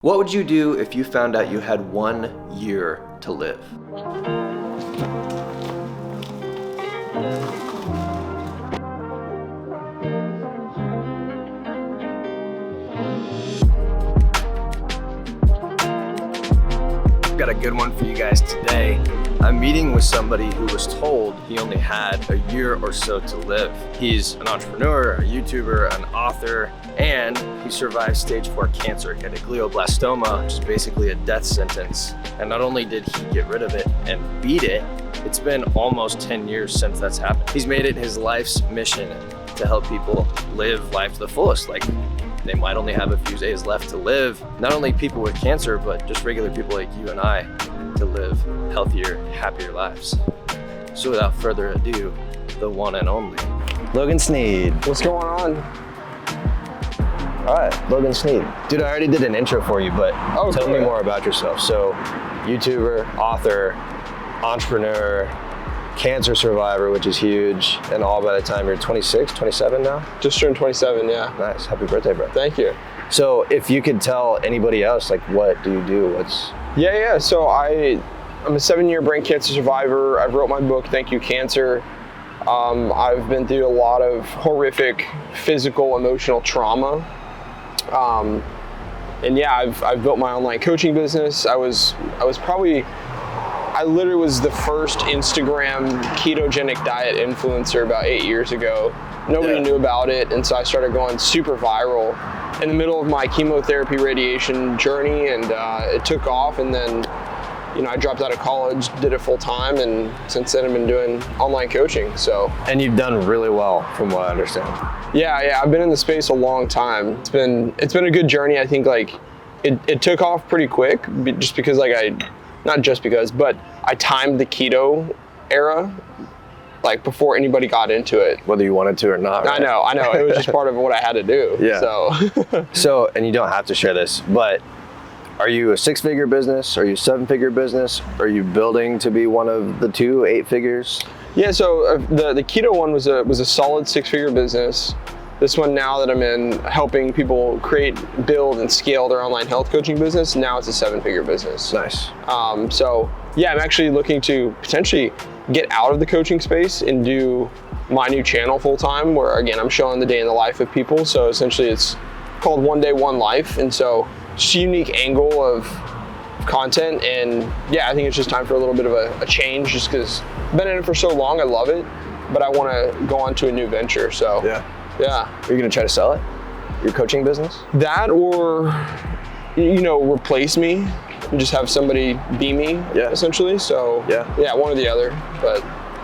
What would you do if you found out you had 1 year to live? Got a good one for you guys today. I'm meeting with somebody who was told he only had a year or so to live. He's an entrepreneur, a YouTuber, an author, and he survived stage 4 cancer. He had a glioblastoma, which is basically a death sentence. And not only did he get rid of it and beat it, it's been almost 10 years since that's happened. He's made it his life's mission to help people live life to the fullest. Like, they might only have a few days left to live. Not only people with cancer, but just regular people like you and I, to live healthier, happier lives. So without further ado, the one and only Logan Sneed. What's going on? All right, Logan Sneed. Dude, I already did an intro for you, but tell me more about yourself. So, YouTuber, author, entrepreneur, cancer survivor, which is huge, and all by the time you're 26, 27 now? Just turned 27, yeah. Nice, happy birthday, bro. Thank you. So if you could tell anybody else, like, what do you do? Yeah, so I'm a 7-year brain cancer survivor. I wrote my book, Thank You Cancer. I've been through a lot of horrific physical, emotional trauma. And yeah, I've built my online coaching business. I literally was the first Instagram ketogenic diet influencer about 8 years ago. Nobody knew about it, and so I started going super viral in the middle of my chemotherapy radiation journey, and it took off. And then, I dropped out of college, did it full time, and since then I've been doing online coaching. So. And you've done really well, from what I understand. Yeah, I've been in the space a long time. It's been a good journey. I think it took off pretty quick, just because but I timed the keto era before anybody got into it. Whether you wanted to or not. Right? I know. It was just part of what I had to do. Yeah. So. So, and you don't have to share this, but are you a 6-figure business? Are you a 7-figure business? Are you building to be one of the 2 8 figures? Yeah, so the keto one was a solid 6-figure business. This one, now that I'm in helping people create, build, and scale their online health coaching business, now it's a 7-figure business. Nice. So yeah, I'm actually looking to potentially get out of the coaching space and do my new channel full time, where again, I'm showing the day in the life of people. So essentially it's called One Day, One Life. And so it's a unique angle of content. And yeah, I think it's just time for a little bit of a change, just because I've been in it for so long. I love it, but I want to go on to a new venture. So yeah. Are you going to try to sell it? Your coaching business? That, or, replace me and just have somebody be me, essentially. So yeah, one or the other. But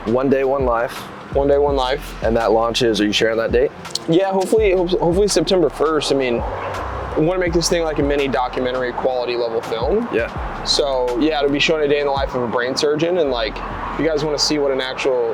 One Day, One Life. One Day, One Life. And that launches, are you sharing that date? Yeah, hopefully September 1st. I mean, I want to make this thing like a mini documentary quality level film. Yeah. So yeah, it'll be showing a day in the life of a brain surgeon. And if you guys want to see what an actual,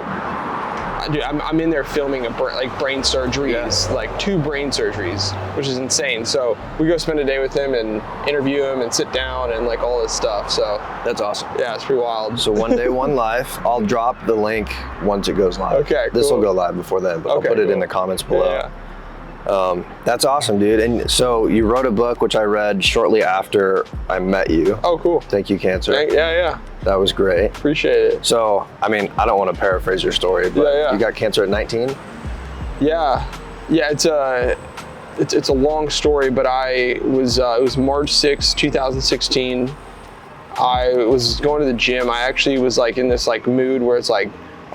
dude, I'm in there filming brain surgeries, 2 brain surgeries, which is insane. So we go spend a day with him and interview him and sit down and all this stuff. So that's awesome. Yeah, it's pretty wild. So One Day, One Life. I'll drop the link once it goes live. Okay, cool. This will go live before then, but I'll put it in the comments below. Yeah. That's awesome, dude. And so you wrote a book, which I read shortly after I met you. Oh, cool. Thank You Cancer. Yeah. That was great. Appreciate it. So, I mean, I don't want to paraphrase your story, but you got cancer at 19? Yeah, it's a long story, but it was March 6, 2016. I was going to the gym. I actually was in this mood where it's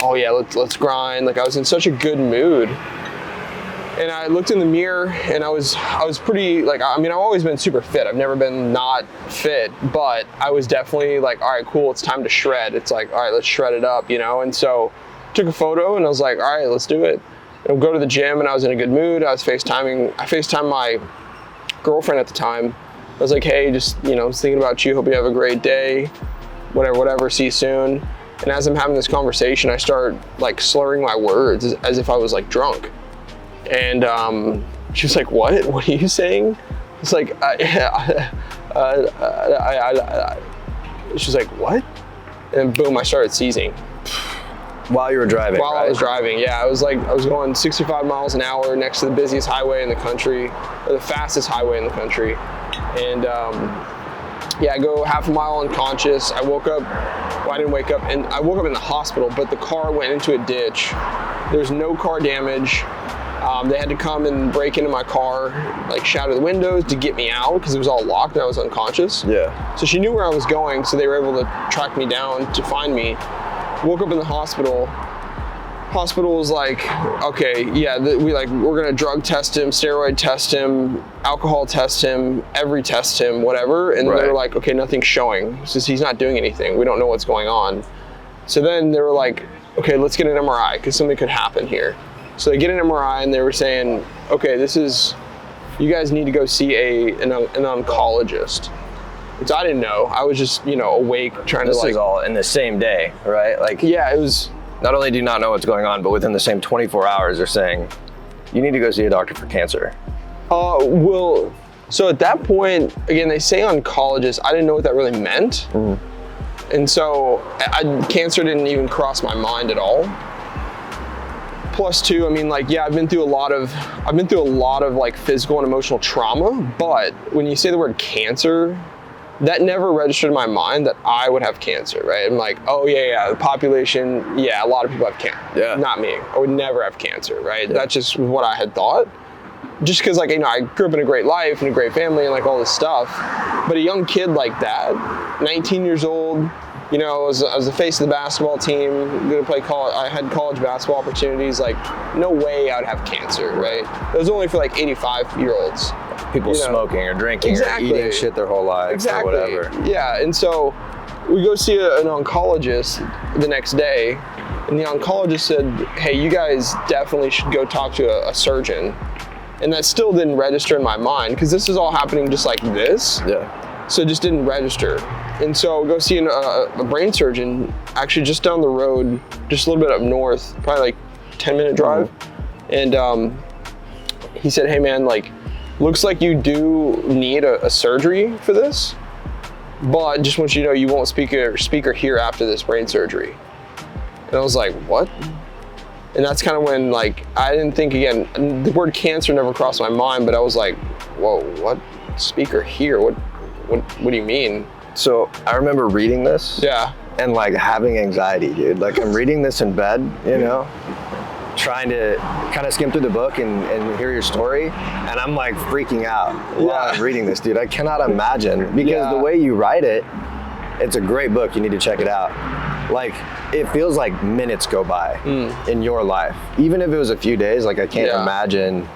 oh yeah, let's grind. I was in such a good mood. And I looked in the mirror, and I was pretty, I've always been super fit. I've never been not fit, but I was definitely all right, cool, it's time to shred. It's all right, let's shred it up, And so took a photo, and I was all right, let's do it. And I'll go to the gym, and I was in a good mood. I FaceTimed my girlfriend at the time. I was like, hey, just, I was thinking about you. Hope you have a great day. Whatever, see you soon. And as I'm having this conversation, I start slurring my words as if I was drunk. And she was like, what are you saying? It's she's like, what? And boom, I started seizing. While you were driving, While I was driving, yeah. I was going 65 miles an hour next to the busiest highway in the country, or the fastest highway in the country. And yeah, I go half a mile unconscious. I woke up, well, I didn't wake up, and I woke up in the hospital, but the car went into a ditch. There was no car damage. They had to come and break into my car, like shatter the windows to get me out because it was all locked and I was unconscious. Yeah. So she knew where I was going, so they were able to track me down to find me. Woke up in the hospital. Hospital was like, okay, yeah, we're gonna drug test him, steroid test him, alcohol test him, every test him, whatever. And they were like, okay, nothing's showing. Since he's not doing anything, we don't know what's going on. So then they were like, okay, let's get an MRI because something could happen here. So they get an MRI and they were saying, okay, you guys need to go see an oncologist. Which I didn't know. I was just, awake trying to This is all in the same day, right? Like, yeah, it was. Not only do you not know what's going on, but within the same 24 hours, they're saying, you need to go see a doctor for cancer. Well, so at that point, again, they say oncologist. I didn't know what that really meant. And so cancer didn't even cross my mind at all. Plus two, I mean, like, yeah, I've been through a lot of like physical and emotional trauma, but when you say the word cancer, that never registered in my mind that I would have cancer, right? I'm like, oh yeah, the population, yeah, a lot of people have cancer. Yeah. Not me. I would never have cancer, right? Yeah. That's just what I had thought. Just because, like, I grew up in a great life and a great family and like all this stuff, but a young kid like that, 19 years old, I was the face of the basketball team, gonna play college. I had college basketball opportunities. Like, no way I would have cancer, right? It was only for like 85-year-olds. People smoking or drinking or eating shit their whole lives or whatever. Yeah, and so we go see an oncologist the next day, and the oncologist said, hey, you guys definitely should go talk to a surgeon. And that still didn't register in my mind because this is all happening just like this. Yeah. So it just didn't register. And so go see a brain surgeon actually just down the road, just a little bit up north, probably like 10-minute drive. And he said, hey man, like, looks like you do need a surgery for this, but just want you to know you won't speak or hear after this brain surgery. And I was like, what? And that's kind of when, like, I didn't think, again, the word cancer never crossed my mind, but I was like, whoa, what? Speak or hear? What do you mean? So I remember reading this. Yeah. And like having anxiety, dude. Like, I'm reading this in bed, trying to kind of skim through the book and hear your story, and I'm like freaking out while I'm reading this, dude. I cannot imagine, because the way you write it, it's a great book. You need to check it out. Like, it feels like minutes go by in your life. Even if it was a few days, like, I can't imagine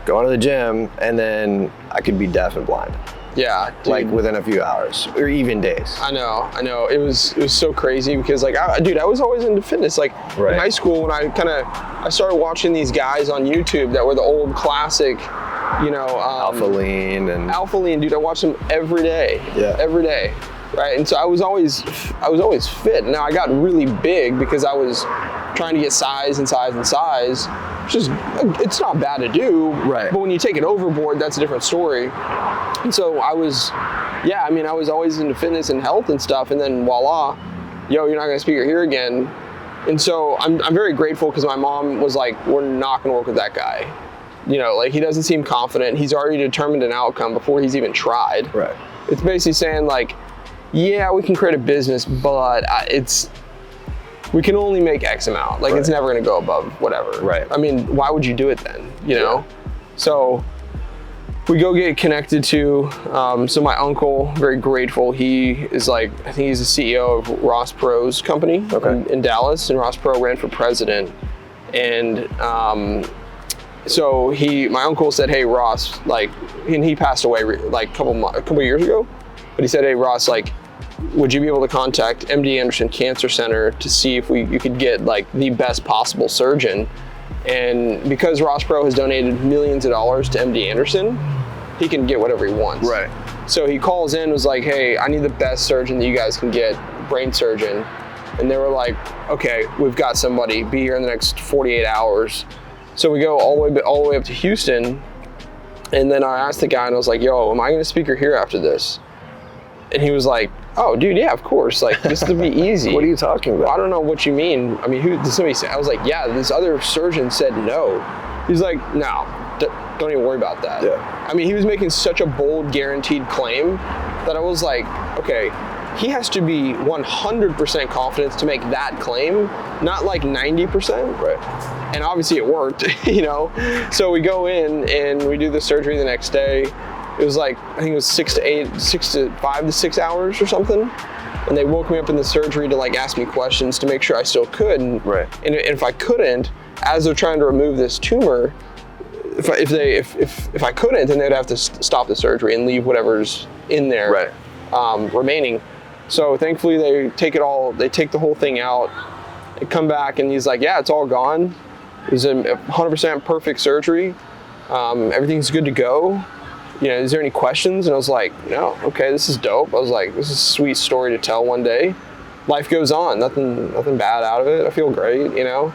going to the gym and then I could be deaf and blind. Yeah, dude. Like within a few hours or even days. I know. It was so crazy because, like, I was always into fitness. Like, in high school, when I started watching these guys on YouTube that were the old classic, Alpha Lean, dude. I watched them every day. Yeah. Every day. Right. And so I was always fit. Now I got really big because I was trying to get size, which is, it's not bad to do. Right. But when you take it overboard, that's a different story. And so I was always into fitness and health and stuff. And then voila, you're not going to speak or hear again. And so I'm very grateful because my mom was like, we're not going to work with that guy. Like, he doesn't seem confident. He's already determined an outcome before he's even tried. Right. It's basically saying, like, yeah, we can create a business, but we can only make X amount. Like, it's never going to go above whatever. Right. I mean, why would you do it then? You know? So we go get connected to, so my uncle, very grateful. He is like, I think he's the CEO of Ross Perot's company in Dallas, and Ross Perot ran for president. And so my uncle said, hey, Ross, like, and he passed away like a couple years ago, but he said, hey, Ross, like, would you be able to contact MD Anderson Cancer Center to see if you could get, like, the best possible surgeon? And because Ross Perot has donated millions of dollars to MD Anderson, he can get whatever he wants. Right. So he calls in, was like, hey, I need the best surgeon that you guys can get, brain surgeon. And they were like, okay, we've got somebody, be here in the next 48 hours. So we go all the way up to Houston. And then I asked the guy, and I was like, yo, am I going to speak or hear after this? And he was like, oh, dude, yeah, of course. Like, this would be easy. What are you talking about? I don't know what you mean. I mean, who did somebody say? I was like, yeah, this other surgeon said no. He's like, no, don't even worry about that. Yeah. I mean, he was making such a bold, guaranteed claim that I was like, okay, he has to be 100% confident to make that claim, not like 90%. Right. And obviously it worked, you know? So we go in and we do the surgery the next day. It was like, I think it was 5 to 6 hours or something. And they woke me up in the surgery to like ask me questions to make sure I still could. And, right. And if I couldn't, as they're trying to remove this tumor, if I couldn't, then they'd have to stop the surgery and leave whatever's in there remaining. So thankfully they take the whole thing out. They come back and he's like, yeah, it's all gone. It was a 100% perfect surgery. Everything's good to go. You know, is there any questions? And I was like, no, okay, this is dope. I was like, this is a sweet story to tell one day. Life goes on, nothing bad out of it. I feel great, you know?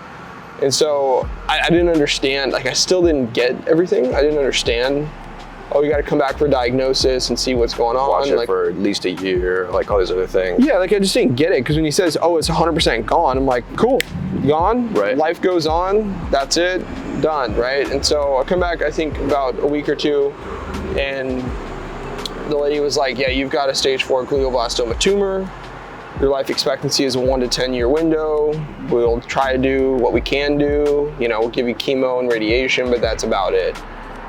And so I didn't understand, like I still didn't get everything. I didn't understand, oh, you gotta come back for a diagnosis and see what's going on. Watch it like, for at least a year, like all these other things. Yeah, like I just didn't get it, because when he says, oh, it's 100% gone, I'm like, cool, gone, right. Life goes on, that's it, done, right? And so I come back, I think about a week or two, and the lady was like, yeah, you've got a stage 4 glioblastoma tumor. Your life expectancy is a 1 to 10 year window. We'll try to do what we can do. You know, we'll give you chemo and radiation, but that's about it.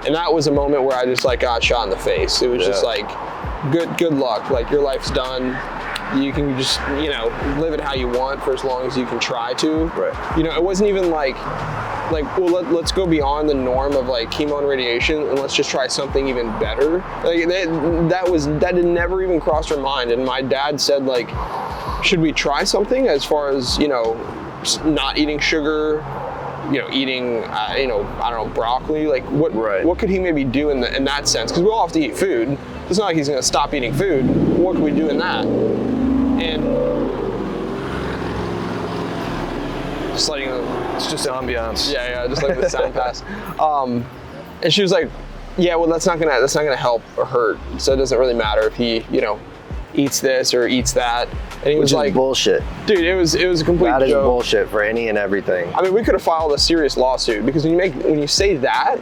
And that was a moment where I just like got shot in the face. It was just like, good luck. Like your life's done. You can just, you know, live it how you want for as long as you can try to. Right. You know, it wasn't even like, well, let's go beyond the norm of like chemo and radiation and let's just try something even better. Like that had never even crossed her mind. And my dad said like, should we try something as far as, you know, not eating sugar, you know, eating, you know, I don't know, broccoli, like what could he maybe do in that sense? Because we all have to eat food. It's not like he's gonna stop eating food. What can we do in that? And just letting it's just ambiance. Yeah, just like the sound pass. And she was like, yeah, well, that's not gonna help or hurt. So it doesn't really matter if he, you know, eats this or eats that. And he was like, bullshit. Dude, it was a complete joke. That is bullshit for any and everything. I mean, we could have filed a serious lawsuit, because when you say that,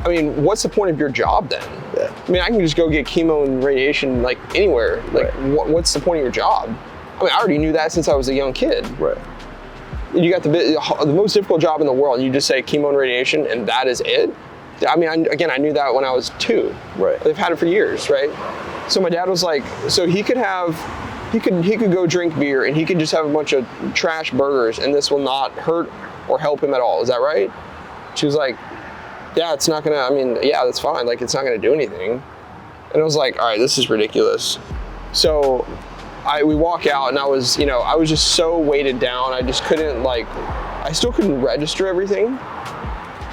I mean, what's the point of your job then? Yeah. I mean, I can just go get chemo and radiation like anywhere. Like, what's the point of your job? I mean, I already knew that since I was a young kid. Right. You got the most difficult job in the world, and you just say chemo and radiation, and that is it? I mean, I knew that when I was 2. Right. They've had it for years, right? So my dad was like, so he could go drink beer and he could just have a bunch of trash burgers and this will not hurt or help him at all. Is that right? She was like, yeah, it's not gonna, I mean, yeah, that's fine. Like, it's not gonna do anything. And I was like, all right, this is ridiculous. So we walk out and I was just so weighted down. I just couldn't I still couldn't register everything.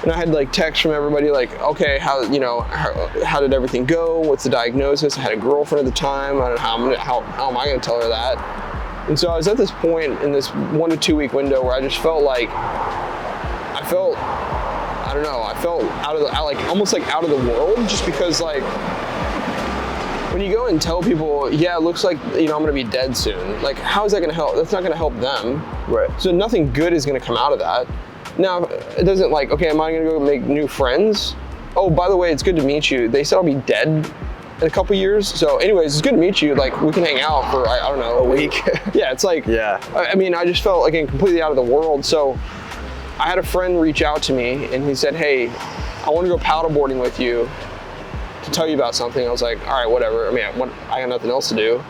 And I had like texts from everybody like, okay, how did everything go? What's the diagnosis? I had a girlfriend at the time. I don't know how am I gonna tell her that? And so I was at this point in this 1 to 2 week window where I just felt like, I felt almost like out of the world, just because like, when you go and tell people, yeah, it looks like, you know, I'm gonna be dead soon. Like, how is that gonna help? That's not gonna help them. Right. So nothing good is gonna come out of that. Now, it doesn't like, okay, am I gonna go make new friends? Oh, by the way, it's good to meet you. They said I'll be dead in a couple years. So anyways, it's good to meet you. Like, we can hang out for, I don't know, a week. Yeah, it's like, yeah. I mean, I just felt like completely out of the world. So I had a friend reach out to me and he said, hey, I wanna go paddleboarding with you to tell you about something. I was like, all right, whatever. I mean, I got nothing else to do.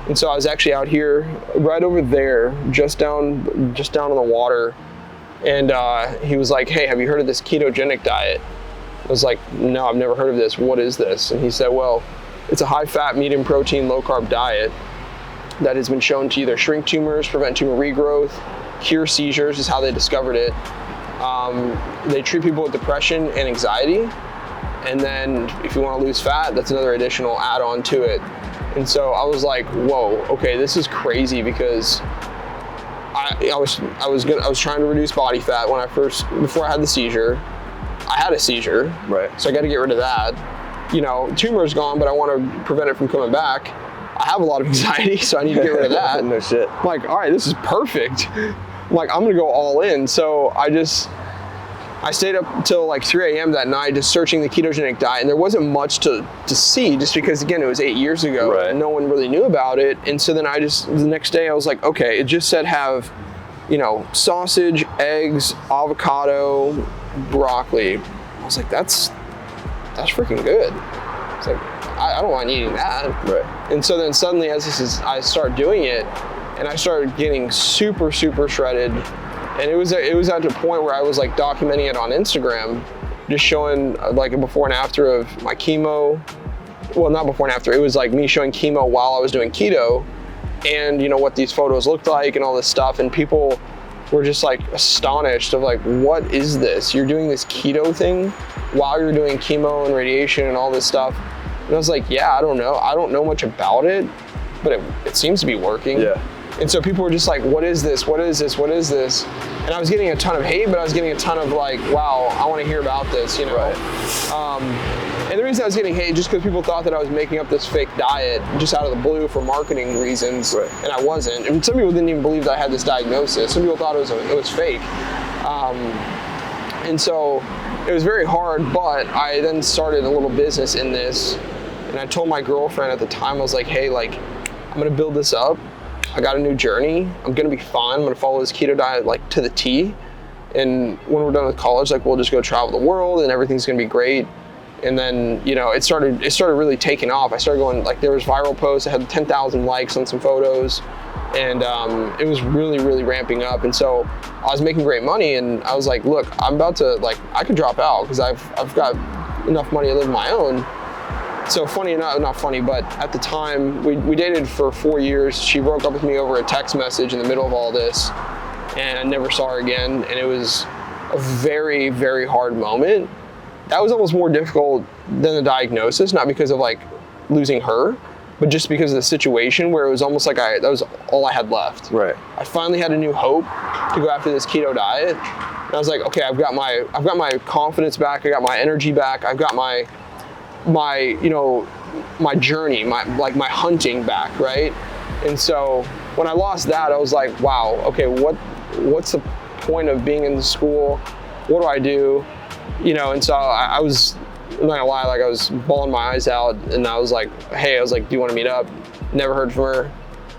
And so I was actually out here, right over there, just down on the water. And he was like, hey, have you heard of this ketogenic diet? I was like, no, I've never heard of this. What is this? And he said, well, it's a high-fat, medium-protein, low-carb diet that has been shown to either shrink tumors, prevent tumor regrowth, cure seizures, is how they discovered it. They treat people with depression and anxiety. And then if you want to lose fat, that's another additional add-on to it. And so I was like, whoa, okay, this is crazy, because I was trying to reduce body fat before I had the seizure. I had a seizure, right? So I got to get rid of that. You know, tumor's gone, but I want to prevent it from coming back. I have a lot of anxiety, so I need to get rid of that. No shit. I'm like, all right, this is perfect. I'm like, I'm gonna go all in. So I just I stayed up till like 3 a.m. that night just searching the ketogenic diet, and there wasn't much to see just because, again, it was 8 years ago. Right. And no one really knew about it. And so then the next day I was like, okay, it just said have, sausage, eggs, avocado, broccoli. I was like, that's freaking good. It's like, I don't mind eating that. Right. And so then suddenly I started doing it, and I started getting super, super shredded. And it was at the point where I was like documenting it on Instagram, just showing like a before and after of my chemo. Well, not before and after. It was like me showing chemo while I was doing keto, and what these photos looked like and all this stuff. And people were just like astonished of like, what is this? You're doing this keto thing while you're doing chemo and radiation and all this stuff. And I was like, yeah, I don't know. I don't know much about it, but it seems to be working. Yeah. And so people were just like, what is this? What is this? What is this? And I was getting a ton of hate, but I was getting a ton of like, wow, I want to hear about this, Right. And the reason I was getting hate just because people thought that I was making up this fake diet just out of the blue for marketing reasons, right. And I wasn't. And some people didn't even believe that I had this diagnosis. Some people thought it was fake. And so it was very hard, but I then started a little business in this. And I told my girlfriend at the time, I was like, hey, like, I'm gonna build this up. I got a new journey. I'm gonna be fine. I'm gonna follow this keto diet like to the T. And when we're done with college, like we'll just go travel the world and everything's gonna be great. And then, it started really taking off. I started going, like, there was viral posts. I had 10,000 likes on some photos, and it was really, really ramping up. And so I was making great money, and I was like, look, I'm about to, like, I could drop out because I've got enough money to live on my own. So funny enough, not funny, but at the time we dated for 4 years. She broke up with me over a text message in the middle of all this, and I never saw her again. And it was a very, very hard moment. That was almost more difficult than the diagnosis, not because of like losing her, but just because of the situation where it was almost like that was all I had left. Right. I finally had a new hope to go after this keto diet. And I was like, okay, I've got my confidence back. I got my energy back. I've got my journey, my hunting back, right? And so when I lost that, I was like, wow, okay, what's the point of being in the school? What do I do? And so I was, I'm not gonna lie, like I was bawling my eyes out, and I was like, hey, do you want to meet up? Never heard from her.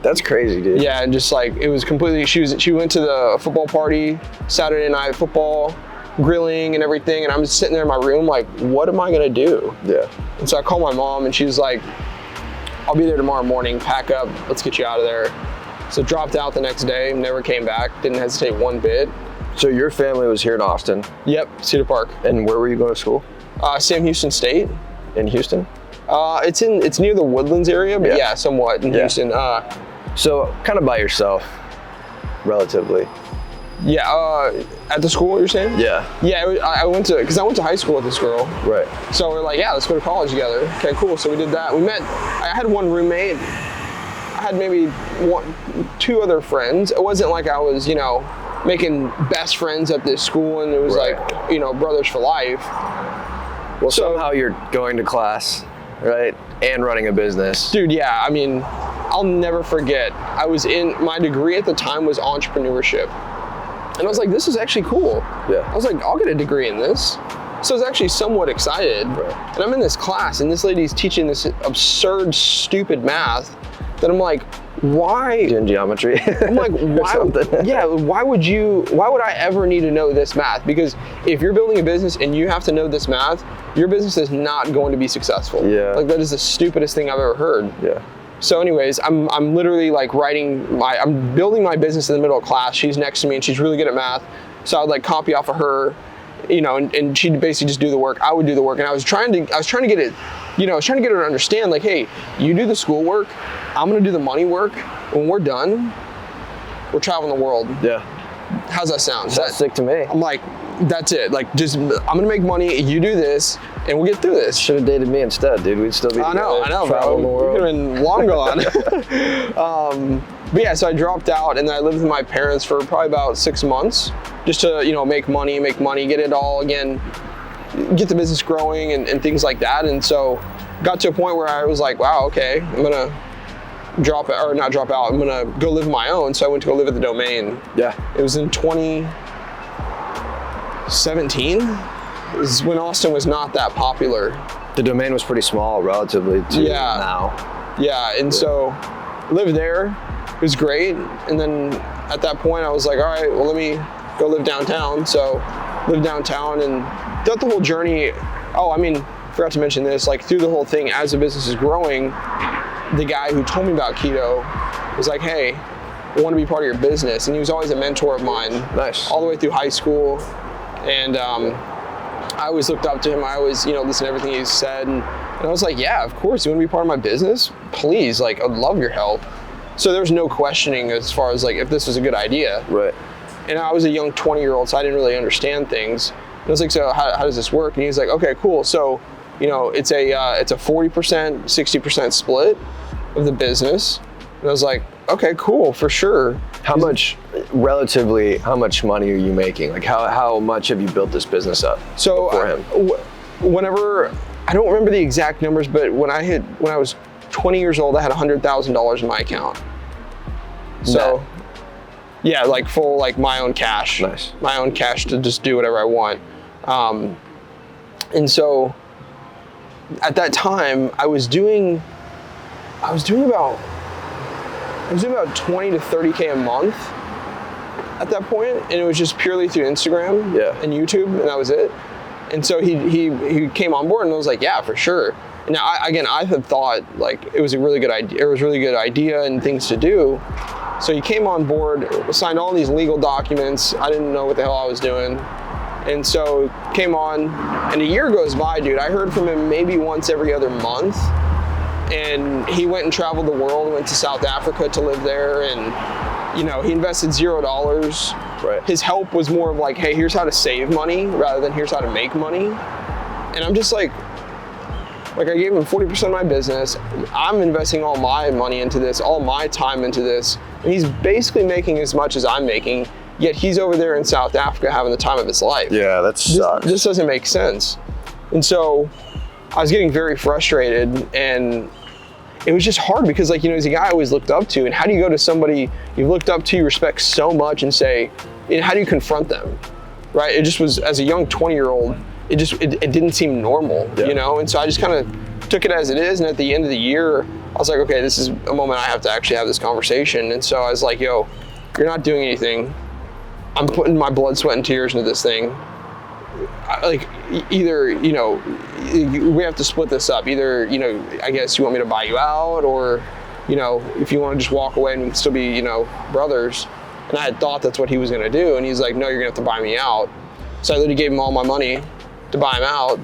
That's crazy, dude. Yeah, and just like, it was completely, she went to the football party, Saturday night football, grilling and everything, and I'm just sitting there in my room like, what am I gonna do? Yeah. And so I called my mom, and she was like, I'll be there tomorrow morning, pack up, let's get you out of there. So dropped out the next day, never came back, didn't hesitate one bit. So your family was here in Austin? Yep, Cedar Park. And where were you going to school? Sam Houston State. In Houston? It's near the Woodlands area, but yeah somewhat in Houston. So kind of by yourself, relatively. Yeah, at the school, you're saying? Yeah. Yeah, I went to high school with this girl. Right. So we're like, yeah, let's go to college together. Okay, cool. So we did that. We met. I had one roommate. I had maybe two other friends. It wasn't like I was, making best friends at this school, and it was like, brothers for life. Well, somehow you're going to class, right? And running a business. Dude, yeah, I mean, I'll never forget. My degree at the time was entrepreneurship. And I was like, this is actually cool. Yeah. I was like, I'll get a degree in this. So I was actually somewhat excited. Right. And I'm in this class, and this lady's teaching this absurd, stupid math that I'm like, why? In geometry. I'm like, why? Yeah, why would I ever need to know this math? Because if you're building a business and you have to know this math, your business is not going to be successful. Yeah. Like, that is the stupidest thing I've ever heard. Yeah. So anyways, I'm literally like I'm building my business in the middle of class. She's next to me, and she's really good at math. So I would like copy off of her, and she'd basically just do the work. I would do the work, and I was trying to get it, I was trying to get her to understand, like, hey, you do the school work, I'm gonna do the money work. When we're done, we're traveling the world. Yeah. How's that sound? That's sick to me. I'm like, that's it. Like, just, I'm gonna make money, you do this, and we'll get through this. Should have dated me instead, dude. We'd still be I know, traveling the bro. world. We could have been long gone. But yeah, so I dropped out, and then I lived with my parents for probably about 6 months, just to, make money, get it all again, get the business growing and things like that. And so got to a point where I was like, wow, okay, I'm gonna not drop out, I'm gonna go live on my own. So I went to go live at the Domain. Yeah. It was in 17 is when Austin was not that popular. The domain was pretty small relatively to now. Yeah, and so lived there. It was great. And then at that point I was like, all right, well, let me go live downtown. So lived downtown, and throughout the whole journey, forgot to mention this, like through the whole thing, as the business is growing, the guy who told me about keto was like, hey, I want to be part of your business. And he was always a mentor of mine. Nice. All the way through high school. And I always looked up to him. I always, listened to everything he said. And I was like, yeah, of course. You want to be part of my business? Please, like, I'd love your help. So there was no questioning as far as like if this was a good idea. Right. And I was a young 20-year-old, so I didn't really understand things. And I was like, so how does this work? And he was like, okay, cool. So, it's a 40%, 60% split of the business. And I was like, okay, cool, for sure. How much money are you making? Like how much have you built this business up for him? Whenever, I don't remember the exact numbers, but when I was 20 years old, I had $100,000 in my account. So, yeah, like full, like my own cash. Nice. My own cash to just do whatever I want. And so at that time, I was doing about 20 to 30K a month at that point, and it was just purely through Instagram and YouTube, and that was it. And so he came on board, and I was like, yeah, for sure. Now, I had thought like it was a really good idea. It was a really good idea and things to do. So he came on board, signed all these legal documents. I didn't know what the hell I was doing. And so came on, and a year goes by, dude. I heard from him maybe once every other month. And he went and traveled the world, went to South Africa to live there, and he invested $0. Right. His help was more of like, hey, here's how to save money rather than here's how to make money. And I'm just like I gave him 40% of my business. I'm investing all my money into this, all my time into this, and he's basically making as much as I'm making, yet he's over there in South Africa having the time of his life. Yeah, that sucks. This doesn't make sense. And so I was getting very frustrated, and it was just hard because he's a guy I always looked up to, and how do you go to somebody you've looked up to, you respect so much, and say, how do you confront them, right? It just was, as a young 20-year-old, it didn't seem normal, and so I just kind of took it as it is, and at the end of the year, I was like, okay, this is a moment I have to actually have this conversation. And so I was like, yo, you're not doing anything. I'm putting my blood, sweat, and tears into this thing. Either, we have to split this up. Either, I guess you want me to buy you out, or, if you want to just walk away and still be, brothers. And I had thought that's what he was going to do. And he's like, no, you're going to have to buy me out. So I literally gave him all my money to buy him out.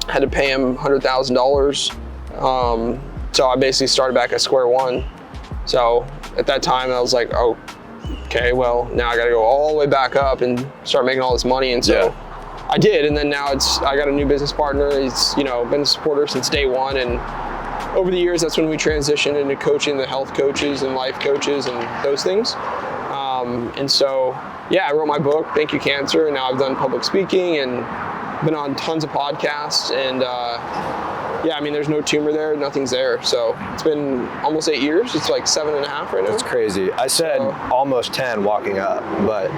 I had to pay him $100,000. So I basically started back at square one. So at that time I was like, oh, okay, well, now I got to go all the way back up and start making all this money. And so I did. And then now I got a new business partner. He's, been a supporter since day one. And over the years, that's when we transitioned into coaching the health coaches and life coaches and those things. And so, I wrote my book, Thank You Cancer, and now I've done public speaking and been on tons of podcasts. And there's no tumor there, nothing's there. So it's been almost 8 years. It's like 7.5 right now. That's crazy. I said almost 10 walking up, but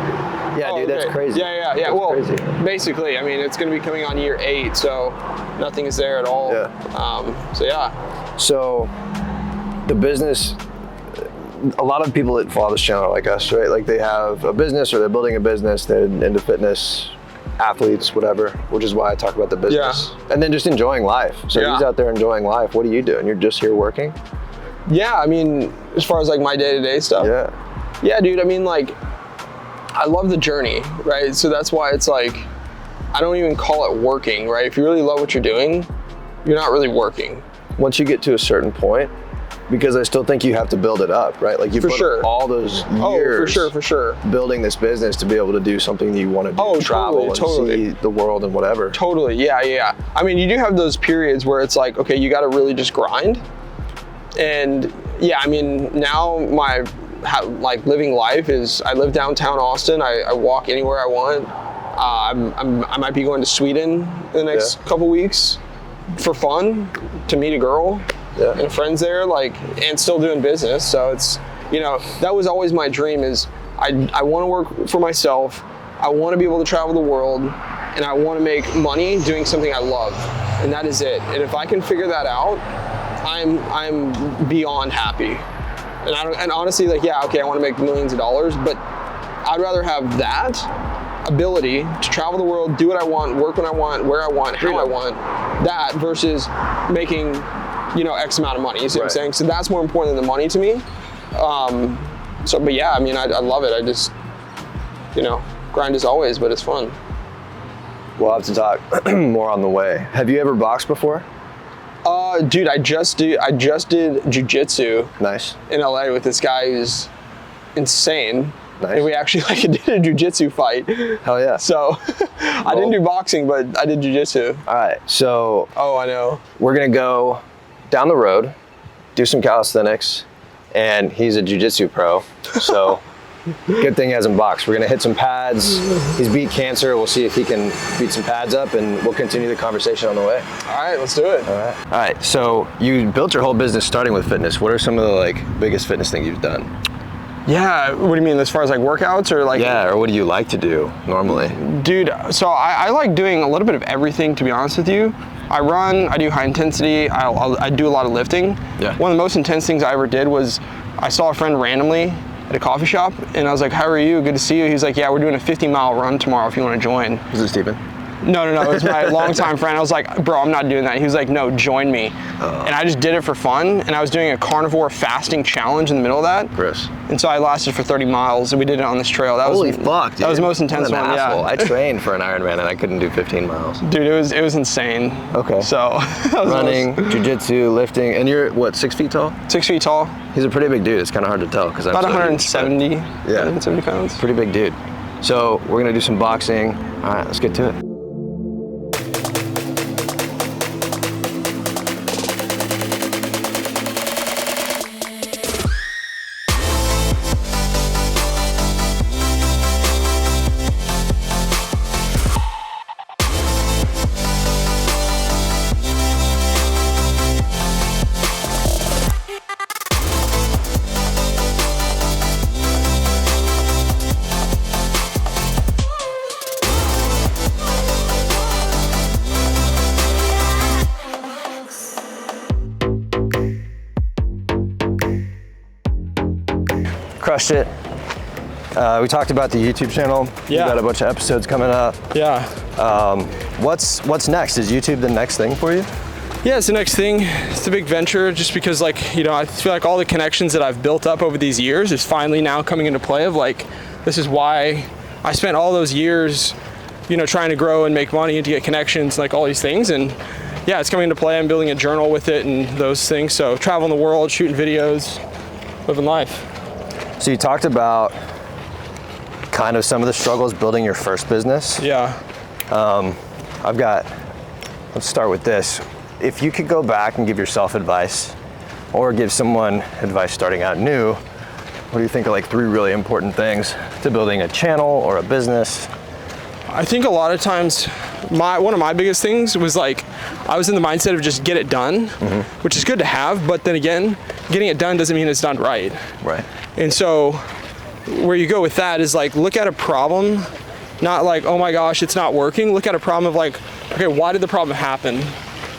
that's crazy. Yeah. That's crazy. Basically, it's going to be coming on year 8, so nothing is there at all. So the business, a lot of people that follow this channel are like us, right? Like they have a business or they're building a business, they're into fitness, athletes, whatever, which is why I talk about the business. Yeah. And then just enjoying life. So he's out there enjoying life. What are you doing? You're just here working? Yeah, as far as like my day-to-day stuff. Yeah, dude, I love the journey, right? So that's why it's like, I don't even call it working, right? If you really love what you're doing, you're not really working. Once you get to a certain point, because I still think you have to build it up, right? Like you put all those years for sure. building this business to be able to do something that you want to do, travel and see the world and whatever. Totally, yeah. You do have those periods where it's like, okay, you got to really just grind. And now my living life is, I live downtown Austin. I walk anywhere I want. I might be going to Sweden in the next couple weeks for fun to meet a girl. And friends there, and still doing business. So it's, that was always my dream, is I want to work for myself. I want to be able to travel the world, and I want to make money doing something I love, and that is it. And if I can figure that out, I'm beyond happy. And honestly, like, yeah, okay, I want to make millions of dollars, but I'd rather have that ability to travel the world, do what I want, work when I want, where I want, how I want, that versus making, you know, X amount of money. You see what I'm saying? So that's more important than the money to me. But yeah, I mean, I love it. I just, you know, grind as always, but it's fun. We'll have to talk more on the way. Have you ever boxed before? Dude, I just did jiu-jitsu. Nice. In LA with this guy who's insane. Nice. And we actually like did a jiu-jitsu fight. Hell yeah. So I didn't do boxing, but I did jiu-jitsu. All right, so. Oh, I know. We're gonna go down the road, do some calisthenics, and he's a jiu-jitsu pro, so good thing he hasn't boxed. We're gonna hit some pads. He's beat cancer. We'll see if he can beat some pads up, and we'll continue the conversation on the way. All right, let's do it. All right, so you built your whole business starting with fitness. What are some of the like biggest fitness things you've done? Yeah, what do you mean, as far as like workouts or like? Yeah, or what do you like to do normally? Dude, so I like doing a little bit of everything, to be honest with you. I run, I do high intensity, I do a lot of lifting. Yeah. One of the most intense things I ever did was I saw a friend randomly at a coffee shop, and I was like, how are you? Good to see you. He's like, yeah, we're doing a 50-mile run tomorrow if you want to join. Is it Steven? No, it was my longtime friend. I was like, bro, I'm not doing that. He was like, no, join me. And I just did it for fun, and I was doing a carnivore fasting challenge in the middle of that. Chris. And so I lasted for 30 miles, and we did it on this trail. That Holy was, fuck, dude. That was the most intense one, asshole. yeah. I trained for an Ironman, and I couldn't do 15 miles. Dude, it was insane. Okay. So running, jiu-jitsu, lifting, and you're what, 6 feet tall? 6 feet tall. He's a pretty big dude. It's kind of hard to tell because I'm about 170. Yeah, 170 pounds. Pretty big dude. So we're gonna do some boxing. All right, let's get to it. Crushed it. We talked about the YouTube channel. Yeah. You got a bunch of episodes coming up. Yeah. What's next? Is YouTube the next thing for you? Yeah, it's the next thing. It's a big venture just because, like, you know, I feel like all the connections that I've built up over these years is finally now coming into play of like, this is why I spent all those years, you know, trying to grow and make money and to get connections, like all these things. And yeah, it's coming into play. I'm building a journal with it and those things. So traveling the world, shooting videos, living life. So you talked about kind of some of the struggles building your first business. Yeah. Let's start with this. If you could go back and give yourself advice or give someone advice starting out new, what do you think are like 3 really important things to building a channel or a business? I think a lot of times one of my biggest things was like, I was in the mindset of just get it done, which is good to have, but then again, getting it done doesn't mean it's done right. Right. And so where you go with that is like, look at a problem, not like, oh my gosh, it's not working. Look at a problem of like, okay, why did the problem happen?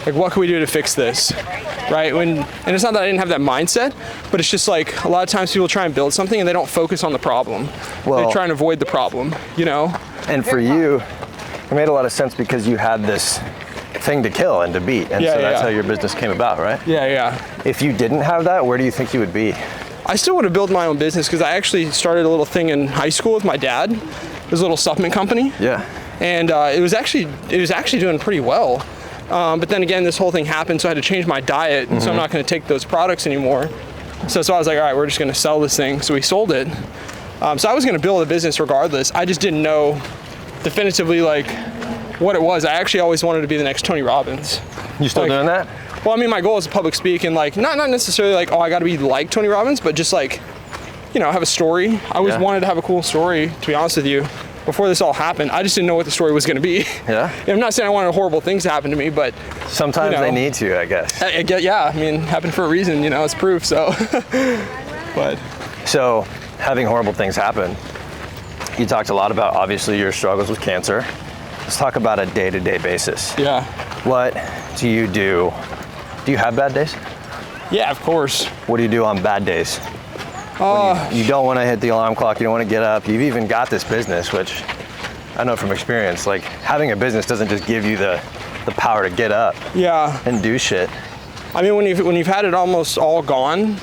Like, what can we do to fix this, right? And it's not that I didn't have that mindset, but it's just like, a lot of times people try and build something and they don't focus on the problem. Well, they try and avoid the problem, you know? And for you, it made a lot of sense because you had this thing to kill and to beat. And so that's how your business came about, right? Yeah, yeah. If you didn't have that, where do you think you would be? I still want to build my own business because I actually started a little thing in high school with my dad. It was a little supplement company. Yeah. And it was actually doing pretty well. But then again, this whole thing happened, so I had to change my diet, and so I'm not going to take those products anymore. So I was like, all right, we're just going to sell this thing. So we sold it. So I was going to build a business regardless. I just didn't know definitively like what it was. I actually always wanted to be the next Tony Robbins. You still doing that? Well, I mean, my goal is to public speak and like not necessarily like, oh, I got to be like Tony Robbins, but just like, you know, have a story. I always wanted to have a cool story, to be honest with you. Before this all happened, I just didn't know what the story was going to be. Yeah. I'm not saying I wanted horrible things to happen to me, but sometimes they need to, I guess. Yeah, I mean, it happened for a reason, you know, it's proof. So, but so having horrible things happen, You talked a lot about, obviously, your struggles with cancer. Let's talk about a day-to-day basis. Yeah. What do you do? Do you have bad days? Yeah, of course. What do you do on bad days? When you don't want to hit the alarm clock, you don't want to get up. You've even got this business, which I know from experience, like having a business doesn't just give you the power to get up and do shit. I mean, when you've had it almost all gone,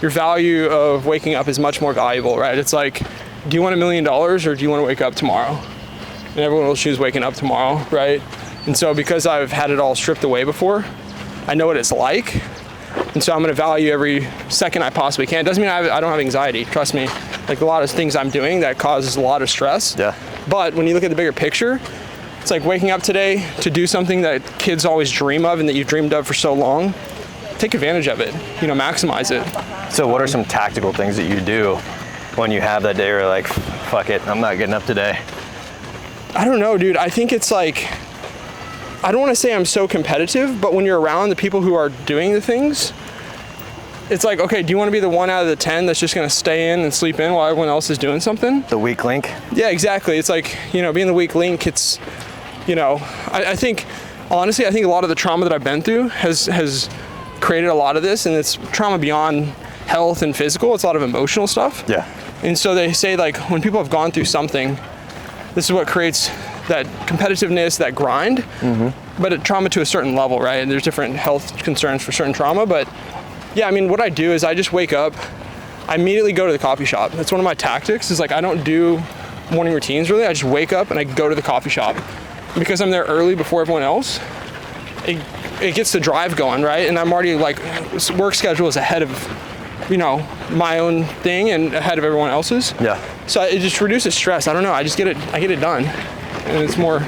your value of waking up is much more valuable, right? It's like, do you want $1 million or do you want to wake up tomorrow? And everyone will choose waking up tomorrow, right? And so because I've had it all stripped away before, I know what it's like. And so I'm gonna value every second I possibly can. It doesn't mean I don't have anxiety, trust me. Like a lot of things I'm doing that causes a lot of stress. Yeah. But when you look at the bigger picture, it's like waking up today to do something that kids always dream of and that you've dreamed of for so long. Take advantage of it, maximize it. So what are some tactical things that you do when you have that day where you're like, fuck it, I'm not getting up today? I don't know, dude. I think it's like, I don't want to say I'm so competitive, but when you're around the people who are doing the things, it's like, okay, do you want to be the 1 out of the 10 that's just going to stay in and sleep in while everyone else is doing something? The weak link? Yeah, exactly. It's like, being the weak link, it's, I think, honestly, I think a lot of the trauma that I've been through has created a lot of this, and it's trauma beyond health and physical. It's a lot of emotional stuff. Yeah. And so they say, like, when people have gone through something, this is what creates that competitiveness, that grind, but trauma to a certain level, right? And there's different health concerns for certain trauma, but yeah, I mean, what I do is I just wake up, I immediately go to the coffee shop. That's one of my tactics, is like, I don't do morning routines really. I just wake up and I go to the coffee shop. Because I'm there early before everyone else, it gets the drive going, right? And I'm already like, work schedule is ahead of, my own thing and ahead of everyone else's. Yeah. So it just reduces stress. I don't know, I get it done. And it's more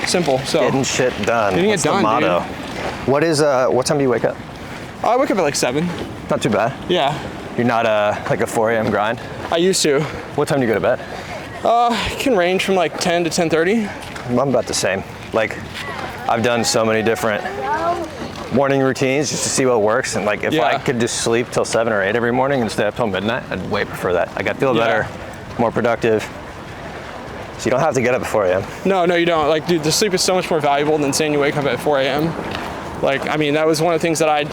simple, so. Getting shit done. Getting That's it done, the motto. Dude. What time do you wake up? I wake up at like 7. Not too bad. Yeah. You're not like a 4 a.m. grind? I used to. What time do you go to bed? It can range from like 10 to 10:30. I'm about the same. Like, I've done so many different morning routines just to see what works, and like if I could just sleep till 7 or 8 every morning and stay up till midnight, I'd way prefer that. Like, I feel better, more productive. So you don't have to get up at 4 a.m. No, you don't. Like, dude, the sleep is so much more valuable than saying you wake up at 4 a.m. Like, I mean, that was one of the things that I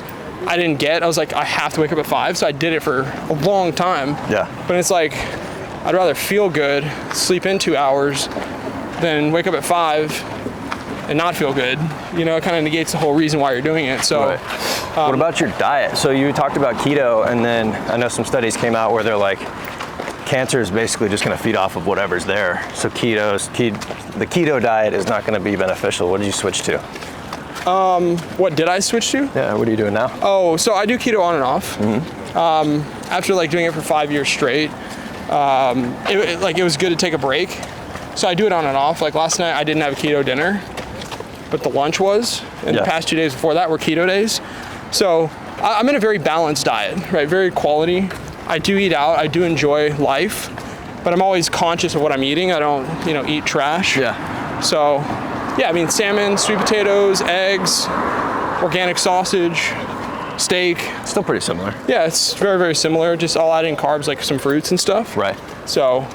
didn't get. I was like, I have to wake up at 5, so I did it for a long time. Yeah. But it's like, I'd rather feel good, sleep in 2 hours, than wake up at 5 and not feel good. It kind of negates the whole reason why you're doing it. So, what about your diet? So you talked about keto, and then I know some studies came out where they're like, cancer is basically just going to feed off of whatever's there. So the keto diet is not going to be beneficial. What did you switch to? What did I switch to? Yeah, what are you doing now? Oh, so I do keto on and off. After like doing it for 5 years straight, it was good to take a break. So I do it on and off. Like last night I didn't have a keto dinner, but the lunch was, and the past 2 days before that were keto days. So I'm in a very balanced diet, right? Very quality. I do eat out, I do enjoy life, but I'm always conscious of what I'm eating. I don't, eat trash. Yeah. So, yeah, I mean, salmon, sweet potatoes, eggs, organic sausage, steak. Still pretty similar. Yeah, it's very, very similar. Just all adding carbs, like some fruits and stuff. Right. So,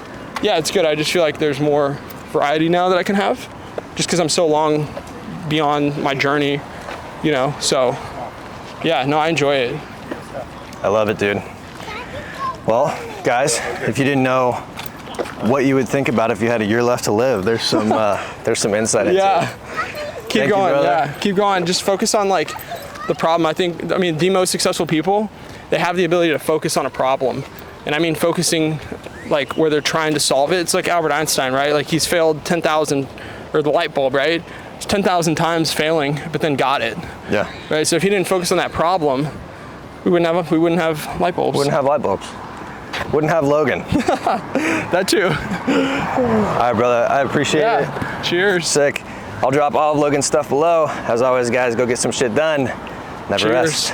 yeah, it's good. I just feel like there's more variety now that I can have, just because I'm so long beyond my journey, So, yeah, no, I enjoy it. I love it, dude. Well, guys, if you didn't know what you would think about if you had a year left to live, there's some insight into it. Keep going. Keep going. Just focus on like the problem. I mean, the most successful people, they have the ability to focus on a problem. And I mean, focusing like where they're trying to solve it. It's like Albert Einstein, right? Like he's failed 10,000, or the light bulb, right? It's 10,000 times failing, but then got it. Yeah. Right. So if he didn't focus on that problem, we wouldn't have light bulbs. Wouldn't have light bulbs. Wouldn't have Logan. That too. All right, brother. I appreciate it. Cheers. Sick. I'll drop all of Logan's stuff below. As always, guys, go get some shit done. Never rest.